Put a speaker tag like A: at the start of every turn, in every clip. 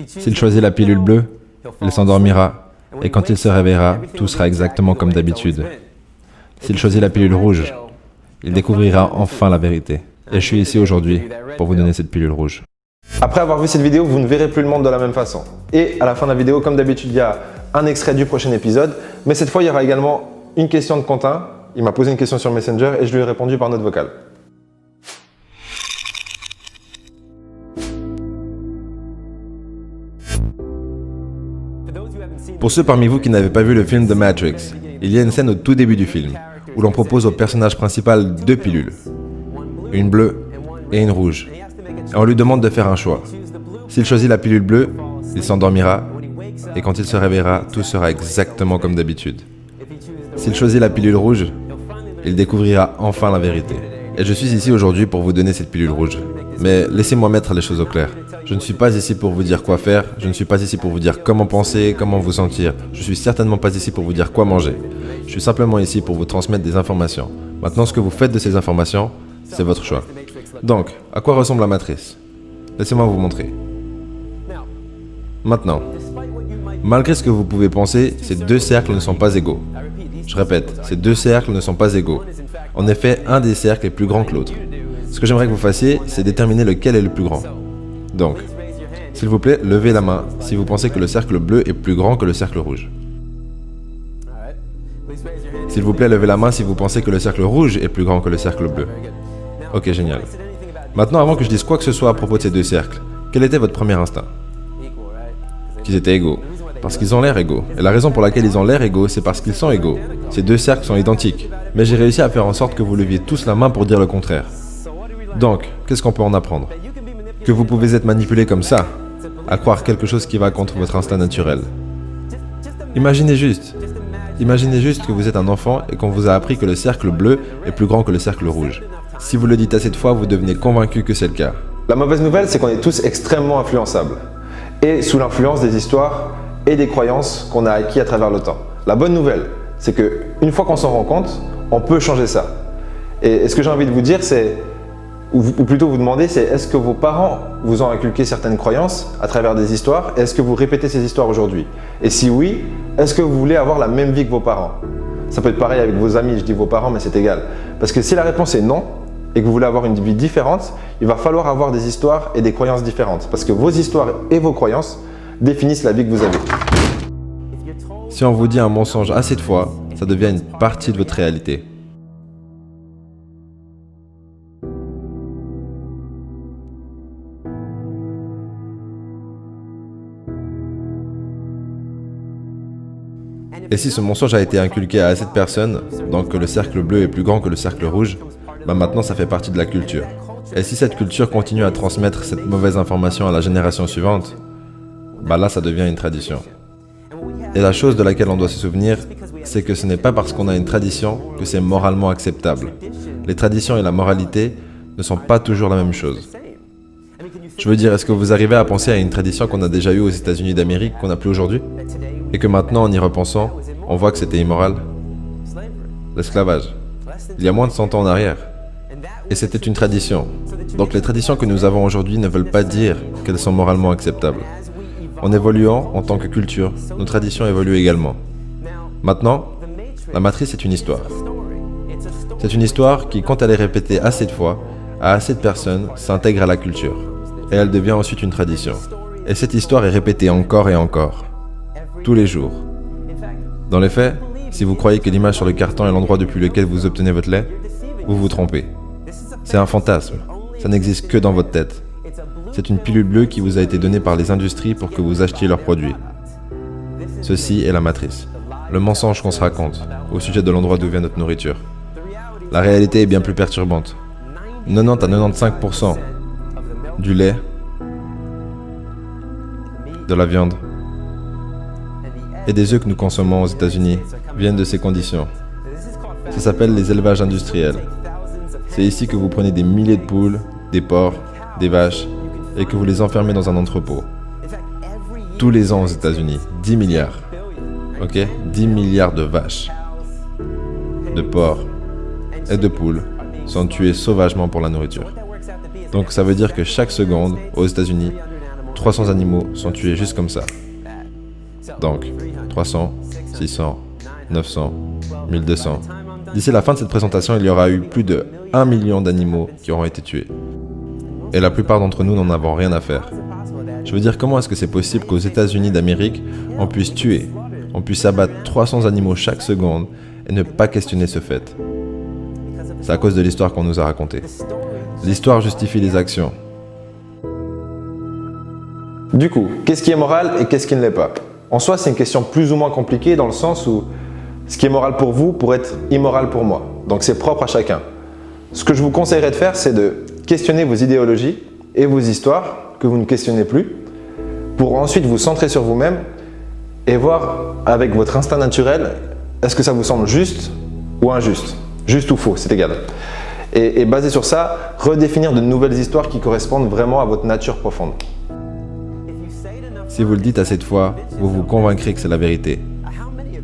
A: S'il choisit la pilule bleue, il s'endormira, et quand il se réveillera, tout sera exactement comme d'habitude. S'il choisit la pilule rouge, il découvrira enfin la vérité. Et je suis ici aujourd'hui pour vous donner cette pilule rouge.
B: Après avoir vu cette vidéo, vous ne verrez plus le monde de la même façon. Et à la fin de la vidéo, comme d'habitude, il y a un extrait du prochain épisode. Mais cette fois, il y aura également une question de Quentin. Il m'a posé une question sur Messenger et je lui ai répondu par note vocale.
A: Pour ceux parmi vous qui n'avaient pas vu le film The Matrix, il y a une scène au tout début du film où l'on propose au personnage principal 2 pilules, une bleue et une rouge. Et on lui demande de faire un choix. S'il choisit la pilule bleue, il s'endormira et quand il se réveillera, tout sera exactement comme d'habitude. S'il choisit la pilule rouge, il découvrira enfin la vérité. Et je suis ici aujourd'hui pour vous donner cette pilule rouge. Mais laissez-moi mettre les choses au clair. Je ne suis pas ici pour vous dire quoi faire, je ne suis pas ici pour vous dire comment penser, comment vous sentir. Je suis certainement pas ici pour vous dire quoi manger. Je suis simplement ici pour vous transmettre des informations. Maintenant, ce que vous faites de ces informations, c'est votre choix. Donc, à quoi ressemble la matrice? Laissez-moi vous montrer. Maintenant, malgré ce que vous pouvez penser, ces 2 cercles ne sont pas égaux. Je répète, ces 2 cercles ne sont pas égaux. En effet, un des cercles est plus grand que l'autre. Ce que j'aimerais que vous fassiez, c'est déterminer lequel est le plus grand. Donc, s'il vous plaît, levez la main si vous pensez que le cercle bleu est plus grand que le cercle rouge. S'il vous plaît, levez la main si vous pensez que le cercle rouge est plus grand que le cercle bleu. Ok, génial. Maintenant, avant que je dise quoi que ce soit à propos de ces 2 cercles, quel était votre premier instinct? Qu'ils étaient égaux. Parce qu'ils ont l'air égaux. Et la raison pour laquelle ils ont l'air égaux, c'est parce qu'ils sont égaux. Ces 2 cercles sont identiques. Mais j'ai réussi à faire en sorte que vous leviez tous la main pour dire le contraire. Donc, qu'est-ce qu'on peut en apprendre? Que vous pouvez être manipulé comme ça, à croire quelque chose qui va contre votre instinct naturel. Imaginez juste que vous êtes un enfant et qu'on vous a appris que le cercle bleu est plus grand que le cercle rouge. Si vous le dites assez de fois, vous devenez convaincu que c'est le cas.
B: La mauvaise nouvelle, c'est qu'on est tous extrêmement influençables. Et sous l'influence des histoires et des croyances qu'on a acquis à travers le temps. La bonne nouvelle, c'est qu'une fois qu'on s'en rend compte, on peut changer ça. Et ce que j'ai envie de vous dire, c'est, ou plutôt vous demander, c'est est-ce que vos parents vous ont inculqué certaines croyances à travers des histoires? Est-ce que vous répétez ces histoires aujourd'hui? Et si oui, est-ce que vous voulez avoir la même vie que vos parents? Ça peut être pareil avec vos amis, je dis vos parents, mais c'est égal. Parce que si la réponse est non, et que vous voulez avoir une vie différente, il va falloir avoir des histoires et des croyances différentes. Parce que vos histoires et vos croyances définissent la vie que vous avez.
A: Si on vous dit un mensonge assez de fois, ça devient une partie de votre réalité. Et si ce mensonge a été inculqué à assez de personnes, donc que le cercle bleu est plus grand que le cercle rouge, maintenant ça fait partie de la culture. Et si cette culture continue à transmettre cette mauvaise information à la génération suivante, là ça devient une tradition. Et la chose de laquelle on doit se souvenir, c'est que ce n'est pas parce qu'on a une tradition que c'est moralement acceptable. Les traditions et la moralité ne sont pas toujours la même chose. Je veux dire, est-ce que vous arrivez à penser à une tradition qu'on a déjà eue aux États-Unis d'Amérique, qu'on n'a plus aujourd'hui? Et que maintenant, en y repensant, on voit que c'était immoral? L'esclavage. Il y a moins de 100 ans en arrière. Et c'était une tradition. Donc les traditions que nous avons aujourd'hui ne veulent pas dire qu'elles sont moralement acceptables. En évoluant en tant que culture, nos traditions évoluent également. Maintenant, la matrice est une histoire. C'est une histoire qui, quand elle est répétée assez de fois, à assez de personnes, s'intègre à la culture. Et elle devient ensuite une tradition. Et cette histoire est répétée encore et encore. Tous les jours. Dans les faits, si vous croyez que l'image sur le carton est l'endroit depuis lequel vous obtenez votre lait, vous vous trompez. C'est un fantasme. Ça n'existe que dans votre tête. C'est une pilule bleue qui vous a été donnée par les industries pour que vous achetiez leurs produits. Ceci est la matrice. Le mensonge qu'on se raconte au sujet de l'endroit d'où vient notre nourriture. La réalité est bien plus perturbante. 90 à 95% du lait, de la viande et des œufs que nous consommons aux États-Unis viennent de ces conditions. Ça s'appelle les élevages industriels. C'est ici que vous prenez des milliers de poules, des porcs, des vaches et que vous les enfermez dans un entrepôt. Tous les ans aux États-Unis, 10 milliards. Ok, 10 milliards de vaches, de porcs et de poules sont tués sauvagement pour la nourriture. Donc ça veut dire que chaque seconde, aux États-Unis, 300 animaux sont tués juste comme ça. Donc, 300, 600, 900, 1200. D'ici la fin de cette présentation, il y aura eu plus de 1 million d'animaux qui auront été tués. Et la plupart d'entre nous n'en avons rien à faire. Je veux dire, comment est-ce que c'est possible qu'aux États-Unis d'Amérique, on puisse tuer, on puisse abattre 300 animaux chaque seconde et ne pas questionner ce fait? C'est à cause de l'histoire qu'on nous a racontée. L'histoire justifie les actions.
B: Du coup, qu'est-ce qui est moral et qu'est-ce qui ne l'est pas? En soi, c'est une question plus ou moins compliquée dans le sens où ce qui est moral pour vous pourrait être immoral pour moi. Donc c'est propre à chacun. Ce que je vous conseillerais de faire, c'est de questionner vos idéologies et vos histoires que vous ne questionnez plus pour ensuite vous centrer sur vous-même et voir avec votre instinct naturel, est-ce que ça vous semble juste ou injuste? Juste ou faux, c'est égal. Et basé sur ça, redéfinir de nouvelles histoires qui correspondent vraiment à votre nature profonde.
A: Si vous le dites assez de fois, vous vous convaincrez que c'est la vérité.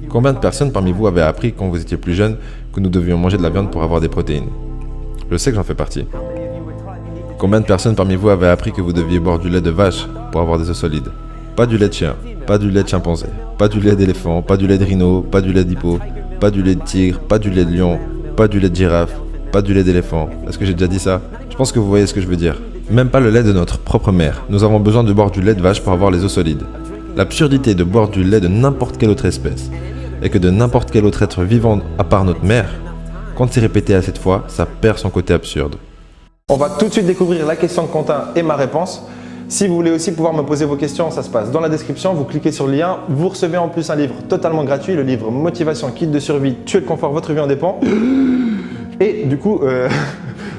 A: Combien de personnes parmi vous avaient appris quand vous étiez plus jeune que nous devions manger de la viande pour avoir des protéines? Je sais que j'en fais partie. Combien de personnes parmi vous avaient appris que vous deviez boire du lait de vache pour avoir des os solides? Pas du lait de chien, pas du lait de chimpanzé, pas du lait d'éléphant, pas du lait de rhino, pas du lait d'hippo, pas du lait de tigre, pas du lait de lion, pas du lait de girafe, pas du lait d'éléphant. Est-ce que j'ai déjà dit ça? Je pense que vous voyez ce que je veux dire. Même pas le lait de notre propre mère. Nous avons besoin de boire du lait de vache pour avoir les os solides. L'absurdité de boire du lait de n'importe quelle autre espèce, et que de n'importe quel autre être vivant à part notre mère, quand c'est répété assez de fois, ça perd son côté absurde.
B: On va tout de suite découvrir la question de Quentin et ma réponse. Si vous voulez aussi pouvoir me poser vos questions, ça se passe dans la description. Vous cliquez sur le lien. Vous recevez en plus un livre totalement gratuit, le livre Motivation, kit de survie, tuer le confort, votre vie en dépend. Et du coup,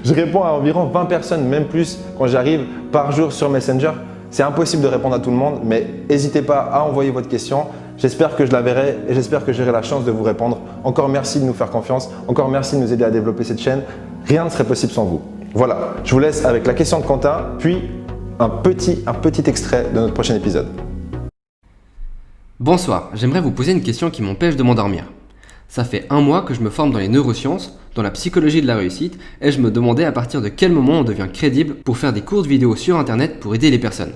B: je réponds à environ 20 personnes, même plus, quand j'arrive par jour sur Messenger. C'est impossible de répondre à tout le monde, mais n'hésitez pas à envoyer votre question. J'espère que je la verrai et j'espère que j'aurai la chance de vous répondre. Encore merci de nous faire confiance. Encore merci de nous aider à développer cette chaîne. Rien ne serait possible sans vous. Voilà, je vous laisse avec la question de Quentin, puis un petit extrait de notre prochain épisode.
C: Bonsoir, j'aimerais vous poser une question qui m'empêche de m'endormir. Ça fait 1 mois que je me forme dans les neurosciences, dans la psychologie de la réussite, et je me demandais à partir de quel moment on devient crédible pour faire des courtes vidéos sur internet pour aider les personnes.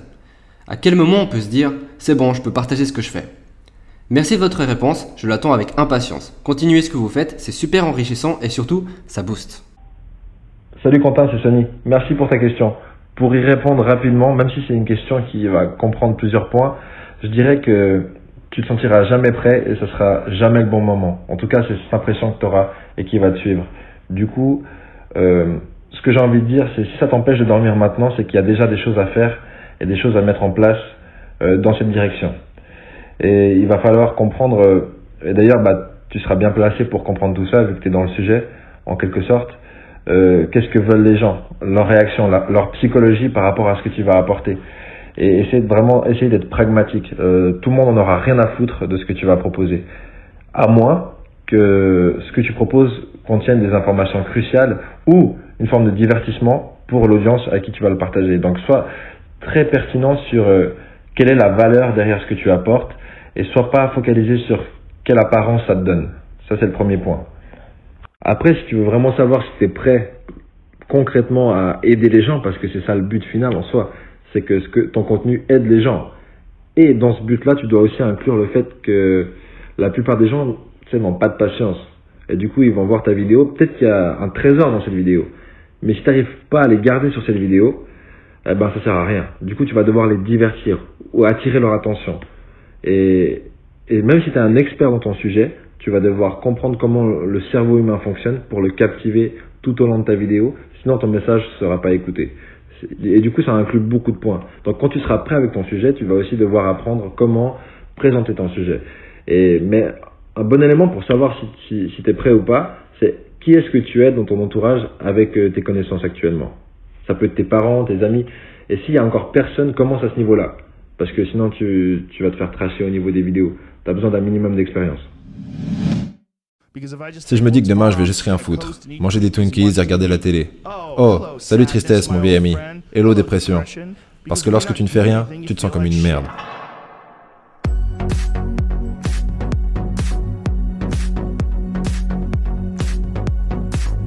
C: À quel moment on peut se dire « c'est bon, je peux partager ce que je fais ». Merci de votre réponse, je l'attends avec impatience. Continuez ce que vous faites, c'est super enrichissant et surtout, ça booste.
D: Salut Quentin, c'est Sonny. Merci pour ta question. Pour y répondre rapidement, même si c'est une question qui va comprendre plusieurs points, je dirais que tu te sentiras jamais prêt et ce sera jamais le bon moment. En tout cas, c'est cette impression que tu auras et qui va te suivre. Du coup, ce que j'ai envie de dire, c'est si ça t'empêche de dormir maintenant, c'est qu'il y a déjà des choses à faire et des choses à mettre en place dans cette direction. Et il va falloir comprendre, et d'ailleurs tu seras bien placé pour comprendre tout ça vu que tu es dans le sujet, en quelque sorte, qu'est-ce que veulent les gens, leur réaction, leur psychologie par rapport à ce que tu vas apporter. Et essayer d'être pragmatique. Tout le monde n'en aura rien à foutre de ce que tu vas proposer. À moins que ce que tu proposes contienne des informations cruciales ou une forme de divertissement pour l'audience à qui tu vas le partager. Donc sois très pertinent sur quelle est la valeur derrière ce que tu apportes et sois pas focalisé sur quelle apparence ça te donne. Ça c'est le premier point. Après, si tu veux vraiment savoir si tu es prêt concrètement à aider les gens, parce que c'est ça le but final en soi, c'est que ton contenu aide les gens. Et dans ce but-là, tu dois aussi inclure le fait que la plupart des gens n'ont pas de patience. Et du coup, ils vont voir ta vidéo. Peut-être qu'il y a un trésor dans cette vidéo. Mais si tu n'arrives pas à les garder sur cette vidéo, ça ne sert à rien. Du coup, tu vas devoir les divertir ou attirer leur attention. Et même si tu es un expert dans ton sujet, tu vas devoir comprendre comment le cerveau humain fonctionne pour le captiver tout au long de ta vidéo. Sinon, ton message ne sera pas écouté. Et du coup, ça inclut beaucoup de points. Donc, quand tu seras prêt avec ton sujet, tu vas aussi devoir apprendre comment présenter ton sujet. Mais un bon élément pour savoir si tu es prêt ou pas, c'est qui est-ce que tu aides dans ton entourage avec tes connaissances actuellement. Ça peut être tes parents, tes amis. Et s'il y a encore personne, commence à ce niveau-là. Parce que sinon, tu vas te faire tracher au niveau des vidéos. Tu as besoin d'un minimum d'expérience.
A: Si je me dis que demain je vais juste rien foutre, manger des Twinkies et regarder la télé. Oh, salut tristesse mon vieil ami. Hello dépression. Parce que lorsque tu ne fais rien, tu te sens comme une merde.